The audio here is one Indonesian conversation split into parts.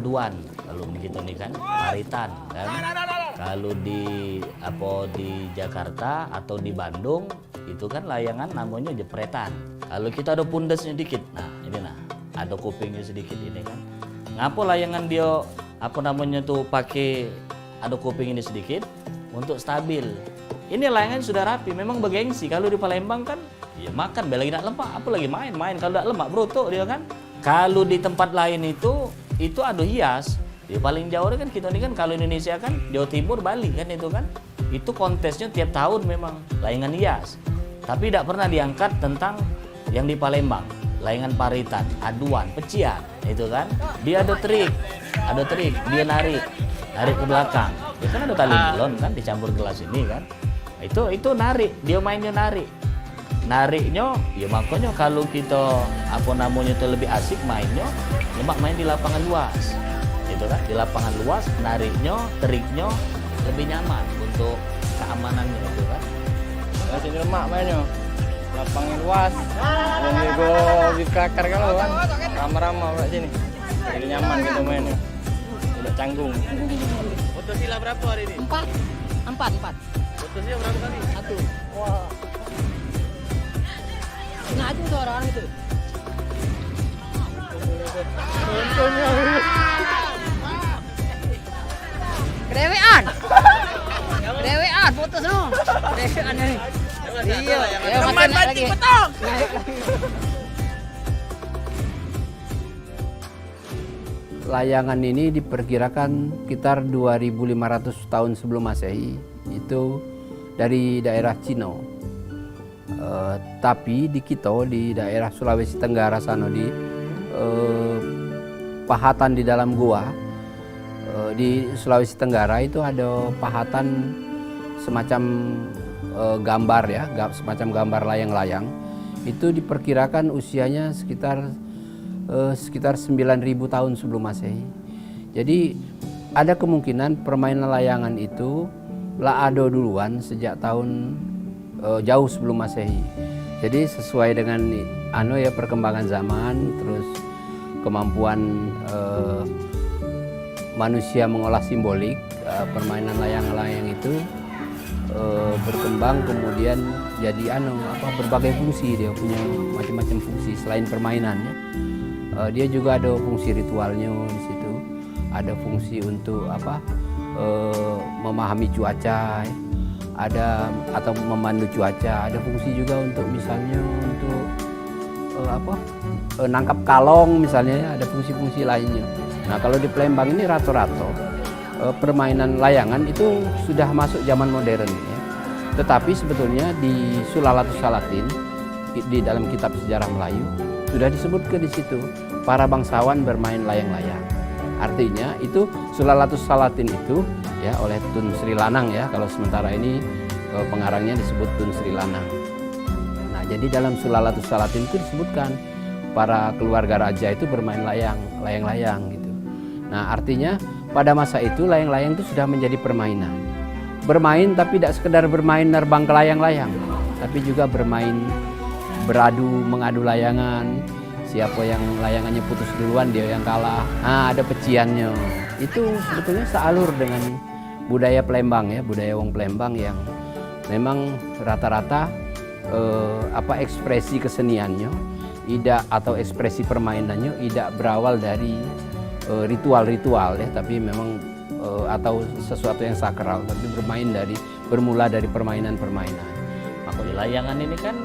aduan. Kalau di kita ini kan paritan kan. Kalau di Jakarta atau di Bandung itu kan layangan namanya jepretan. Kalau kita ada pundesnya dikit, nah ini ada kupingnya sedikit ini kan. Ngapa layangan dia pakai ada kuping ini sedikit untuk stabil. Ini layangan sudah rapi, memang bergengsi. Kalau di Palembang kan, ya makan, lagi nak lemak, apalagi main. Kalau tidak lemak, brutuk dia kan. Kalau di tempat lain itu ada hias. Di paling jauh kan kita ini kan, kalau Indonesia kan, Jawa Timur, Bali kan itu kan. Itu kontesnya tiap tahun memang, layangan hias. Tapi tidak pernah diangkat tentang yang di Palembang. Layangan paritan, aduan, pecian, itu kan. Dia ada trik, dia narik ke belakang. Itu kan ada tali nilon kan, dicampur gelas ini kan. Itu narik, dia mainnya nariknya ya makanya kalau kita itu lebih asik mainnya lemak main di lapangan luas itu kan, di lapangan luas nariknya, triknya lebih nyaman untuk keamanannya itu kan. Sini lemak mainnya lapangan luas dan juga dikakar kalau kan ramah-ramah udah sini jadi nyaman gitu mainnya, tidak canggung. Fotosila berapa hari ini? Empat. Fotosila berapa kali? 1. Wah. Nah aja tuh orang itu. Kedewean foto semua. Kedewean ini. Iya. Teman bancing potong. Layangan ini diperkirakan sekitar 2.500 tahun sebelum Masehi, itu dari daerah Cina. Tapi di kita, di daerah Sulawesi Tenggara sana, di pahatan di dalam gua, di Sulawesi Tenggara itu ada pahatan semacam gambar ya, semacam gambar layang-layang. Itu diperkirakan usianya sekitar 9.000 tahun sebelum Masehi. Jadi ada kemungkinan permainan layangan itu lah ada duluan sejak tahun jauh sebelum Masehi. Jadi sesuai dengan perkembangan zaman, terus kemampuan manusia mengolah simbolik, permainan layang-layang itu berkembang kemudian jadi berbagai fungsi. Dia punya macam-macam fungsi selain permainannya. Dia juga ada fungsi ritualnya di situ. Ada fungsi untuk memahami cuaca, atau memandu cuaca. Ada fungsi juga untuk misalnya untuk nangkap kalong misalnya. Ada fungsi-fungsi lainnya. Nah kalau di Palembang ini rata-rata permainan layangan itu sudah masuk zaman modern ya. Tetapi sebetulnya di Sulalatus Salatin, di dalam kitab sejarah Melayu sudah disebutkan di situ para bangsawan bermain layang-layang. Artinya itu Sulalatus Salatin itu ya oleh Tun Sri Lanang ya, kalau sementara ini pengarangnya disebut Tun Sri Lanang. Nah jadi dalam Sulalatus Salatin itu disebutkan para keluarga raja itu bermain layang-layang gitu. Nah artinya pada masa itu layang-layang itu sudah menjadi permainan. Bermain tapi tidak sekedar bermain nerbang ke layang-layang, tapi juga bermain mengadu layangan. Siapa yang layangannya putus duluan dia yang kalah. Nah ada peciannya. Itu sebetulnya sealur dengan budaya Palembang ya, budaya wong Palembang yang memang rata-rata ekspresi keseniannya atau ekspresi permainannya tidak berawal dari ritual-ritual ya, tapi memang atau sesuatu yang sakral, tapi bermula dari permainan-permainan. Makanya layangan ini kan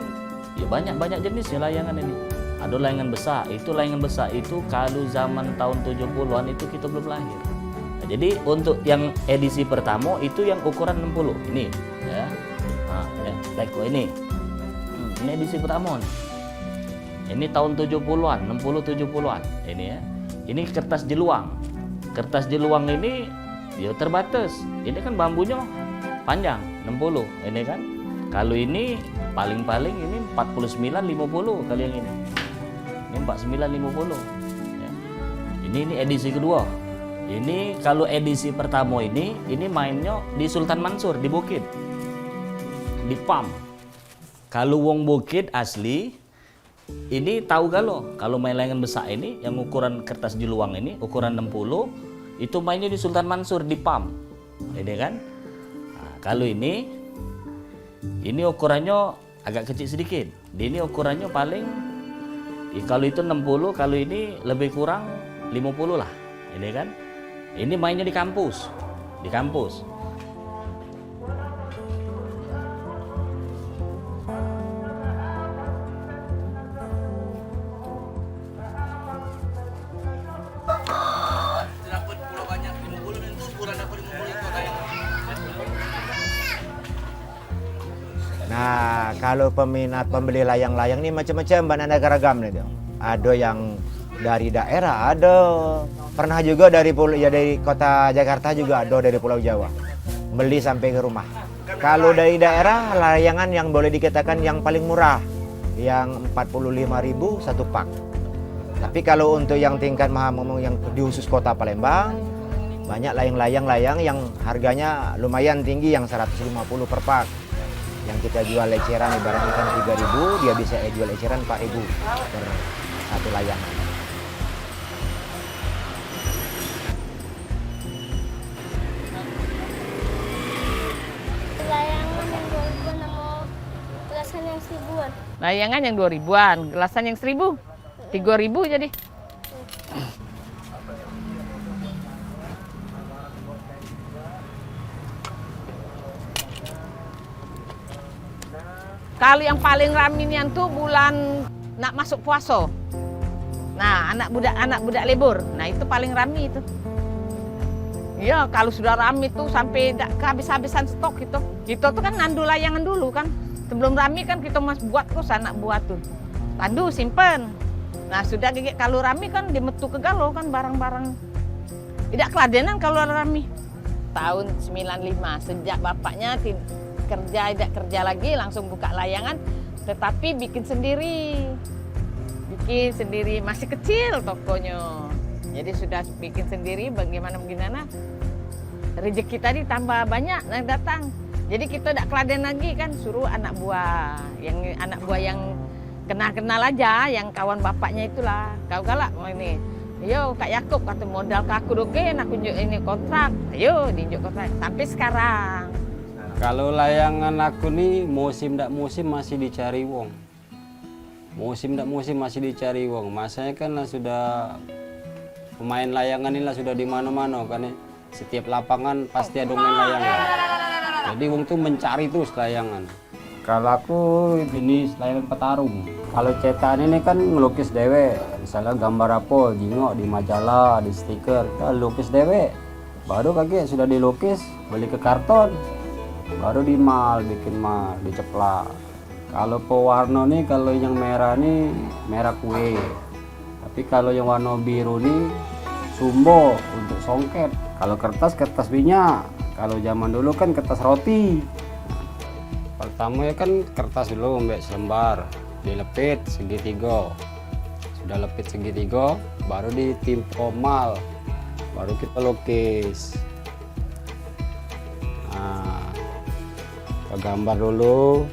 ya banyak jenis ya layangan ini. Ada layangan besar, itu kalau zaman tahun 70-an itu kita belum lahir. Nah, jadi untuk yang edisi pertama itu yang ukuran 60 ini ya. Nah, ya, ini. Ini edisi pertama nih. Ini tahun 70-an, 60-70-an ini ya. Ini kertas jeluang. Kertas jeluang ini ya terbatas. Ini kan bambunya panjang 60 ini kan. Kalau ini paling-paling ini 49-50 kali yang ini. Ini 49-50 ya. Ini edisi kedua. Ini kalau edisi pertama ini mainnya di Sultan Mansur di Bukit, di PAM. Kalau wong Bukit asli Ini tahu kalau main layangan besar ini yang ukuran kertas di luang ini ukuran 60 itu mainnya di Sultan Mansur di PAM. Ini kan. Nah, kalau ini ukurannya agak kecil sedikit. Ini ukurannya paling kalau itu 60, kalau ini lebih kurang 50 lah. Ini kan. Ini mainnya di kampus. Di kampus. Dapat pulau banyak 50 dan ukuran dapat 50 itu layangan. Nah, kalau peminat pembeli layang-layang ini macam-macam, beraneka ragam nih. Ada yang dari daerah, ada pernah juga dari kota Jakarta, juga ada dari Pulau Jawa. Beli sampai ke rumah. Kalau dari daerah, layangan yang boleh dikatakan yang paling murah, yang 45.000 satu pak. Tapi kalau untuk yang tingkat yang di khusus kota Palembang, banyak layang-layang yang harganya lumayan tinggi, yang 150 per pak. Yang kita jual eceran ibarat ikan 3.000, dia bisa jual eceran 4.000 per satu layangan. Layangan yang 2000-an sama gelasan yang 1000-an. Layangan yang 2000-an, gelasan yang 1000. 3000 jadi. Kalau yang paling raminian tuh bulan nak masuk puasa. Nah, anak budak libur. Nah, itu paling rami itu. Iya, kalau sudah rami tuh sampai kehabis-habisan stok itu. Kita tuh kan nandu layangan dulu kan. Sebelum rami kan kita mas buat terus anak buat tuh. Tandu simpen. Nah, sudah kalau rami kan dimetu ke galau kan barang-barang. Tidak keladenan kalau rami. Tahun 95 sejak bapaknya tidak kerja lagi langsung buka layangan, tetapi bikin sendiri masih kecil tokonya, jadi sudah bikin sendiri. Bagaimana rezeki tadi tambah banyak yang datang, jadi kita tidak keladen lagi kan, suruh anak buah yang kenal aja, yang kawan bapaknya itulah, kau galak ini. Yo Kak Yakub kata modal ke aku dogen, aku ini kontrak, ayo diunjuk kontrak sampai sekarang. Kalau layangan aku nih musim ndak musim masih dicari wong. Musim ndak musim masih dicari wong. Masanya kan lah sudah pemain layangan ini lah sudah di mana-mana kan. Setiap lapangan pasti ada main layangan. Jadi wong tuh mencari terus layangan. Kalau aku ini layangan petarung. Kalau cetakan ini kan ngelukis dewe. Misalnya gambar apa, jingok di majalah, di stiker, kita lukis dewe. Baru kakek sudah dilukis, beli ke karton. Baru bikin mal, diceplak. Kalau pewarna nih, kalau yang merah nih merah kue. Tapi kalau yang warna biru nih sumbo untuk songket. Kalau kertas minyak. Kalau zaman dulu kan kertas roti. Pertama ya kan kertas dulu mbak selembar, dilepit segitiga. Sudah lepit segitiga, baru ditimpa mal, baru kita lukis. Gambar dulu,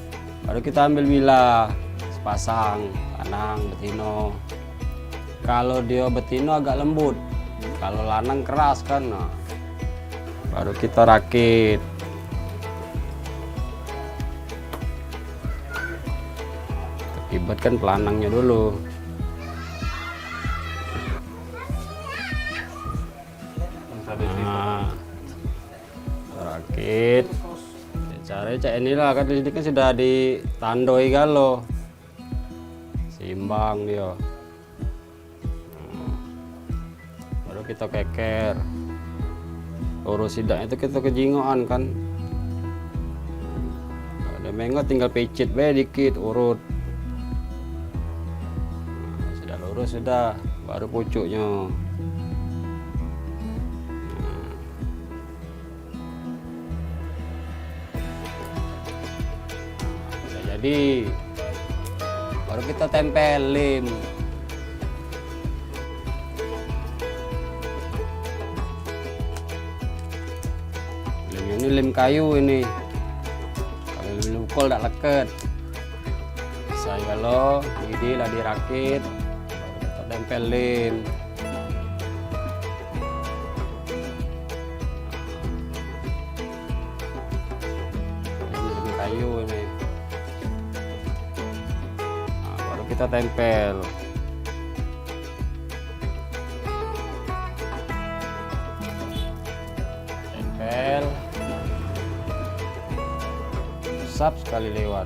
baru kita ambil bilah sepasang, lanang, betino. Kalau dia betino agak lembut, kalau lanang keras kan. Nah, baru kita rakit. Ibatkan pelanangnya dulu. Nah, rakit. Caranya cak inilah kan ini kan sudah ditandoi galo, seimbang dia. Baru kita keker. Urus sidaknya itu kita kejingoan kan. Ada mengot tinggal picit be dikit urut. Sudah lurus sudah, baru pucuknya. Jadi baru kita tempelin. Ini lem kayu ini. Kalau lem ukol tidak leket. Bisa Selesai kalau ini lah dirakit, baru kita tempelin. Ini lebih kayu ini. Nah, baru kita tempel. Tempel. Usap sekali lewat.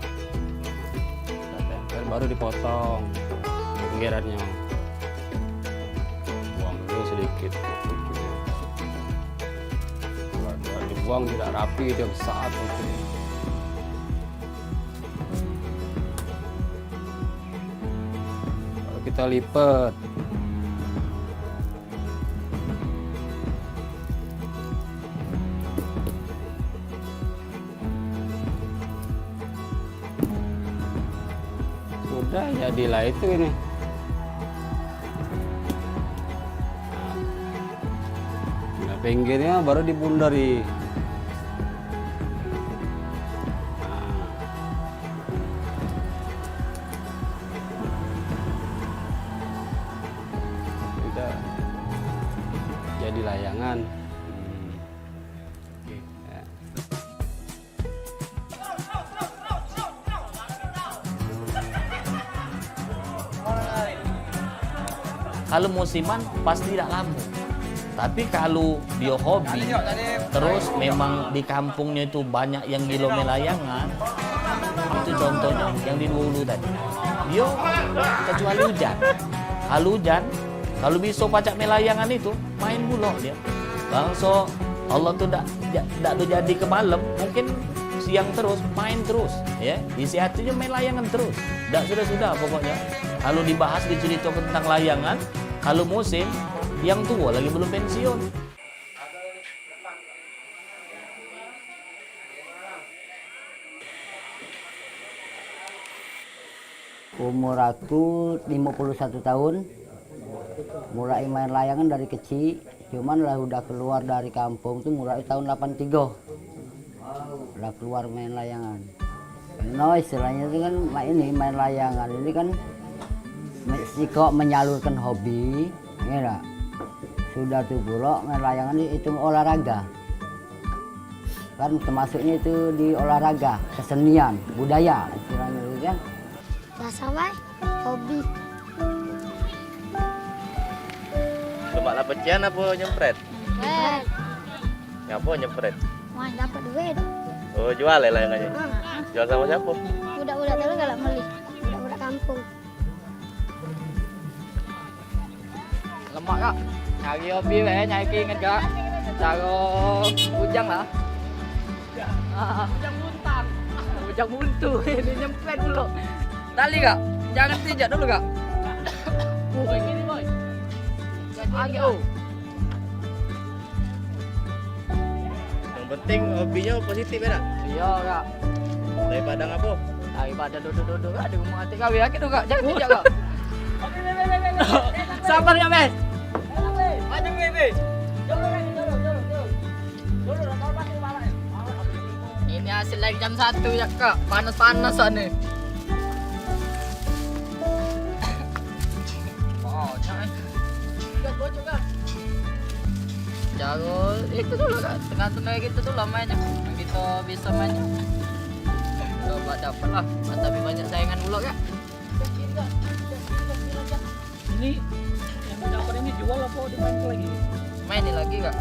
Kita tempel baru dipotong pinggirannya. Buang dulu sedikit. Kalau dibuang tidak rapi dia besar. Lalu kita lipat. Sudah jadilah itu ini. Nah, pinggirnya baru dibundari. Sudah jadi layangan. Oke, ya. Kalau musiman pasti tidak lama. Tapi kalau dia hobi, terus memang di kampungnya itu banyak yang gilo melayangan, itu contohnya yang di Dua Ulu tadi. Dia kecuali hujan. Kalau hujan, kalau bisa pacak melayangan itu, main bulok dia. Bangso Allah tuh tidak jadi ke malam, mungkin siang terus, main terus. Ya, isi hatinya main layangan terus. Tidak sudah pokoknya. Kalau dibahas dicerita tentang layangan, kalau musim yang tua lagi belum pensiun. Umur aku 51 tahun. Mulai main layangan dari kecil, cuman lah udah keluar dari kampung tuh mulai tahun 83. Udah keluar main layangan. No, istilahnya itu kan main layangan. Ini kan mesti kok menyalurkan hobi, ya enggak? Sudah tuh pula main layangan itu olahraga. Kan termasuknya itu di olahraga, kesenian, budaya istilahnya itu kan. Biasa baik, hobi. Lemak lapecian apa nyempret? Nyempret. Ngapa nyempret? Wah, dapat duit. Oh, jual ya layangannya. Jual sama siapa? Budak-budak dulu galak beli. Budak-budak kampung. Lemak kak. Nyari hobi nyari keinget kak. Cara bujang lah. Bujang buntang. Bujang buntu. Ini nyempret dulu. Tali kak. Jangan pijak dulu kak. Boy, gini boy. Ayo. Yang penting hobinya positif ya kak? Iya kak. Daripada ngapa? Daripada duduk-duduk kak di rumah hati kau yakin tuh kak. Jangan pijak kak. Sabar ya men. Ini hasil lagi jam 1 ya kak, panas-panasan nih. Oh, jangan. Juga. Jago, itu dulu kak, tergantung kayak gitu dulu mainnya. Yang kita bisa mainnya. Coba dapat lah, tapi banyak saingan dulu kak. Ini yang dapat ini jual apa dimain lagi? Mainin lagi kak.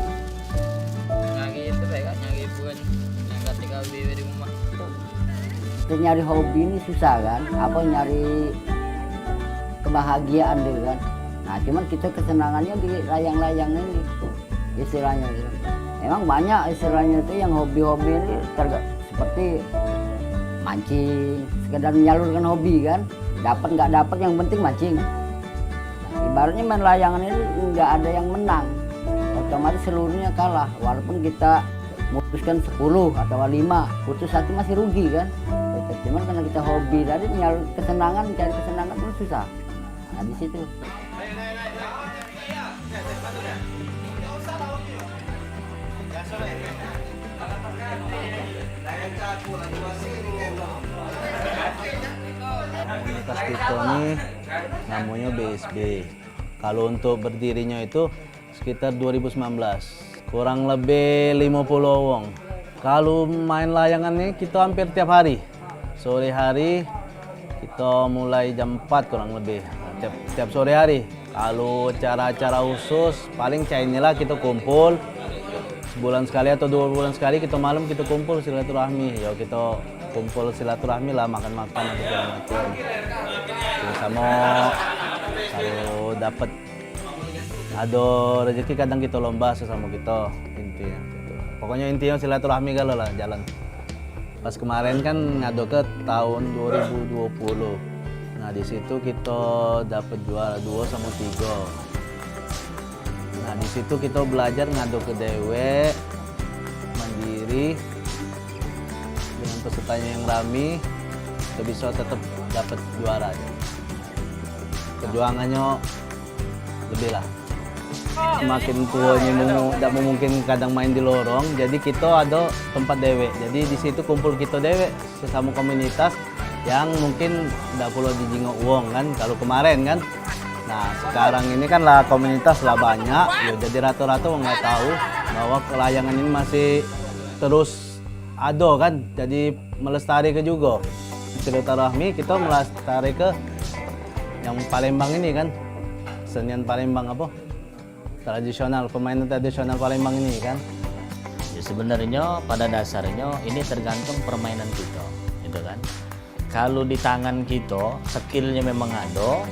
Nyari itu baik kak, nyari bukan yang ketika di rumah. Kita nyari hobi ini susah kan, apa nyari kebahagiaan dulu kan. Nah cuman kita kesenangannya di layang-layang ini istilahnya gitu. Emang banyak istilahnya itu yang hobi-hobi ini seperti mancing, sekedar menyalurkan hobi kan. Dapat nggak dapat yang penting mancing. Nah, ibaratnya main layangan ini nggak ada yang menang. Otomatis seluruhnya kalah. Walaupun kita memutuskan 10 atau 5, putus 1 masih rugi kan. Cuman karena kita hobi tadi nyalur kesenangan, mencari kesenangan itu susah. Nah di situ. komunitas kita ini namanya BSB. Kalau untuk berdirinya itu sekitar 2019, kurang lebih 50 wong. Kalau main layangannya kita hampir tiap hari. Sore hari kita mulai jam 4 kurang lebih, tiap sore hari. Kalau acara-acara khusus paling cairnya lah kita kumpul sebulan sekali atau 2 bulan sekali, kita malam kita kumpul silaturahmi. Ya kita kumpul silaturahmi lah, makan-makan atau segala macam. Sama kalau dapat ada rezeki kadang kita lomba sesama kita, intinya gitu. Pokoknya intinya silaturahmi kalau lah jalan. Pas kemarin kan ngado ke tahun 2020. Nah di situ kita dapat juara 2 sama 3. Nah di situ kita belajar ngado ke dewe, mandiri, dengan pesertanya yang rame, kita bisa tetap dapat juara. Perjuangannya lebih lah. Semakin tuanya tidak mungkin kadang main di lorong, jadi kita ada tempat dewe. Jadi di situ kumpul kita dewe sesama komunitas yang mungkin tidak perlu dijingok uang kan. Kalau kemarin kan, nah sekarang ini kan lah komunitas lah banyak, ya jadi rata-rata nggak tahu bahwa layangan ini masih terus ada kan. Jadi melestari ke juga. Silaturahmi kita melestari ke yang Palembang ini kan, senian Palembang apa? Tradisional, permainan tradisional Palembang ini kan. Ya, sebenarnya pada dasarnya ini tergantung permainan kita, gitu kan. Kalau di tangan kita skillnya memang ada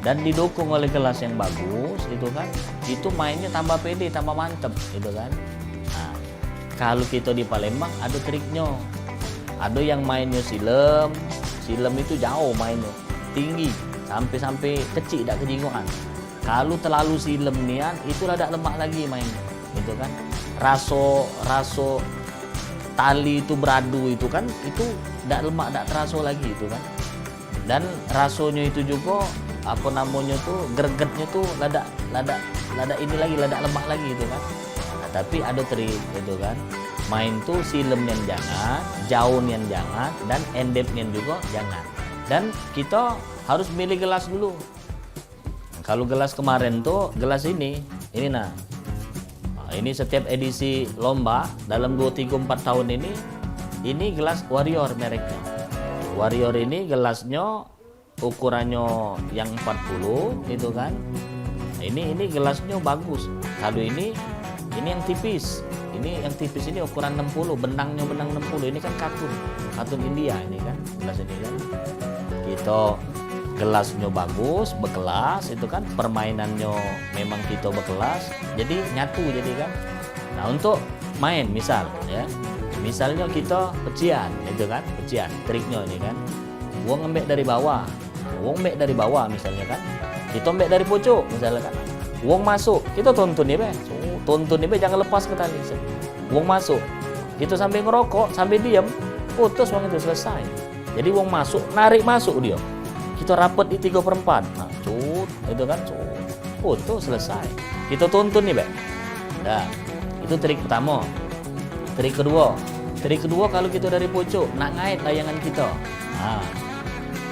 dan didukung oleh kelas yang bagus, itu kan, itu mainnya tambah pede, tambah mantep, gitu kan. Nah, kalau kita di Palembang ada triknya. Ada yang mainnya silem itu jauh mainnya, tinggi, sampai kecil, tidak kejingoan. Kalau terlalu silem nian, itu rada lemak lagi mainnya, gitu kan. Raso tali itu beradu itu kan, itu tidak lemak, tidak terasa lagi itu kan. Dan rasonya itu juga apa namanya tuh gregetnya tuh lada ini lagi, lada lemak lagi itu kan. Nah, tapi ada trik itu kan. Main tuh silem yang jangan, jauh yang jangan, dan endep yang juga jangan. Dan kita harus milih gelas dulu. Kalau gelas kemarin tuh, gelas ini nah. Ini setiap edisi lomba dalam 2, 3, 4 tahun ini gelas Warrior mereknya. Warrior ini gelasnya ukurannya yang 40 gitu kan. Ini gelasnya bagus. Kalau ini yang tipis. Ini yang tipis ini ukuran 60, benang 60. Ini kan katun India ini kan, gelas ini kan. Kita gelasnya bagus, berkelas itu kan, permainannya memang kita berkelas, jadi nyatu jadi kan. Nah untuk main misalnya kita pecian itu kan, pecian triknya ini kan, uang ambek dari bawah misalnya kan, kita ambek dari pucuk misalnya kan, uang masuk kita tuntun ya jangan lepas ke tali, uang masuk kita sambil ngerokok sambil diam, putus uang itu selesai. Jadi uang masuk, narik masuk dia, kita rapet di 3/4, nah itu kan putus selesai, kita tuntun nih Bek. Nah itu trik pertama. Trik kedua kalau kita dari pucuk nak ngait layangan kita, nah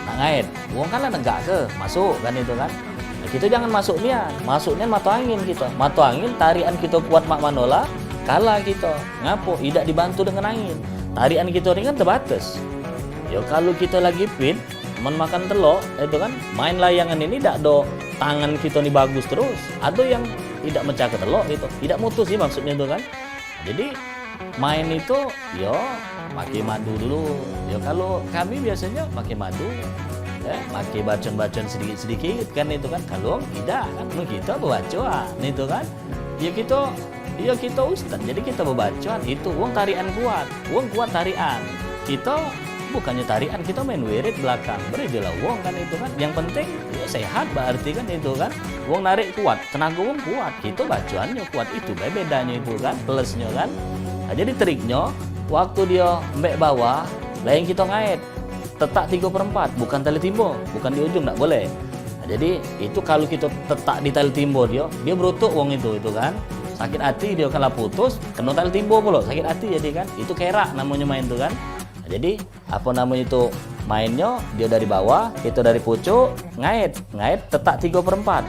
nak ngait uang kan lah negak ke masuk kan itu kan. Nah, kita jangan masuknya mata angin kita, mata angin tarian kita kuat mak manola, kalah kita ngapo tidak dibantu dengan angin, tarian kita ini kan terbatas. Ya kalau kita lagi fit makan telur itu kan, main layangan ini tidak do tangan kita ini bagus terus, ada yang tidak mecah ke telur itu, tidak mutus sih maksudnya itu kan. Jadi main itu yo pakai madu dulu. Ya kalau kami biasanya pakai madu, ya pakai bacon sedikit kan itu kan. Kalau tidak kan kita bebacoan itu kan. Ya kita ustad, jadi kita bebacoan itu uang tarian kuat, tarian. Kita bukannya tarian, kita main wirid belakang, beri dia uang kan itu kan. Yang penting ya sehat berarti kan itu kan. Uang narik kuat, tenaga uang kuat, kita bacuannya kuat, itu bedanya itu kan, plusnya kan. Nah, jadi triknya waktu dia mbek bawah, lain kita ngait, tetak 3/4, bukan tali timbo, bukan di ujung, tak boleh. Nah, jadi itu kalau kita tetak di tali timbo dia berutuk uang itu kan. Sakit hati dia kalau putus, kena tali timbo pula, sakit hati jadi kan. Itu kerak namanya main itu kan. Nah, jadi apa namanya itu mainnya dia dari bawah, kita dari pucuk, ngait tetak 3/4.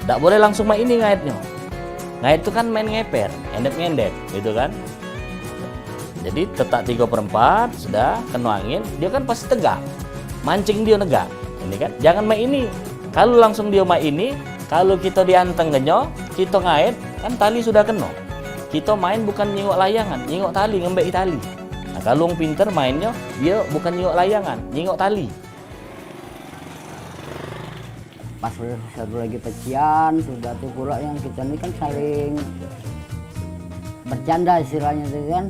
Nggak boleh langsung main ini ngaitnya. Ngait itu kan main ngeper, ngendep gitu kan. Jadi tetak 3/4 sudah kena angin, dia kan pasti tegak. Mancing dia negak. Ini kan, jangan main ini. Kalau langsung dia main ini, kalau kita dianteng genyo, kita ngait, kan tali sudah kena. Kita main bukan nyingok layangan, nyingok tali, ngembek tali. Nah, kalau yang pinter mainnya, dia bukan nyingok layangan, nyingok tali. Pas satu lagi pecian, sudah tuh pula yang kita ini kan saling bercanda istilahnya itu kan.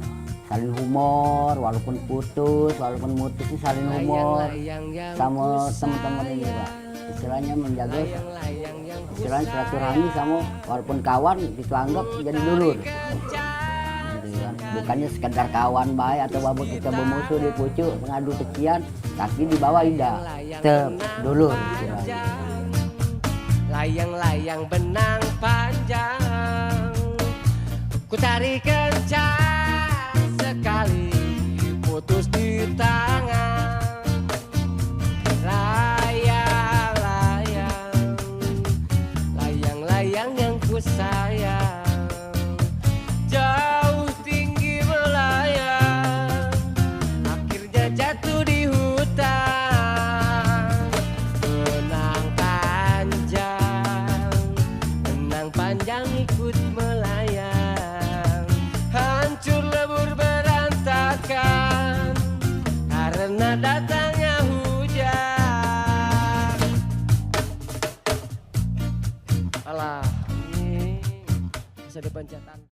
Saling humor, walaupun putus sih saling humor sama teman-teman ini Pak. Istilahnya menjaga istilahnya silaturahmi sama walaupun kawan itu anggap jadi dulur. Gitu kan. Bukannya sekedar kawan baik atau walaupun kita bermusuh di pucuk mengadu kecian, tapi di bawah ida tetap dulur istilahnya. Layang-layang benang panjang, ku tarik kencang sekali putus di tangan. Layang-layang yang ku sayang, jauh tinggi melayang, akhirnya jatuh di hutan. Benang panjang ikut melayang, hancur lebur berantakan karena datangnya hujan. Alah, ini masa depan catatan.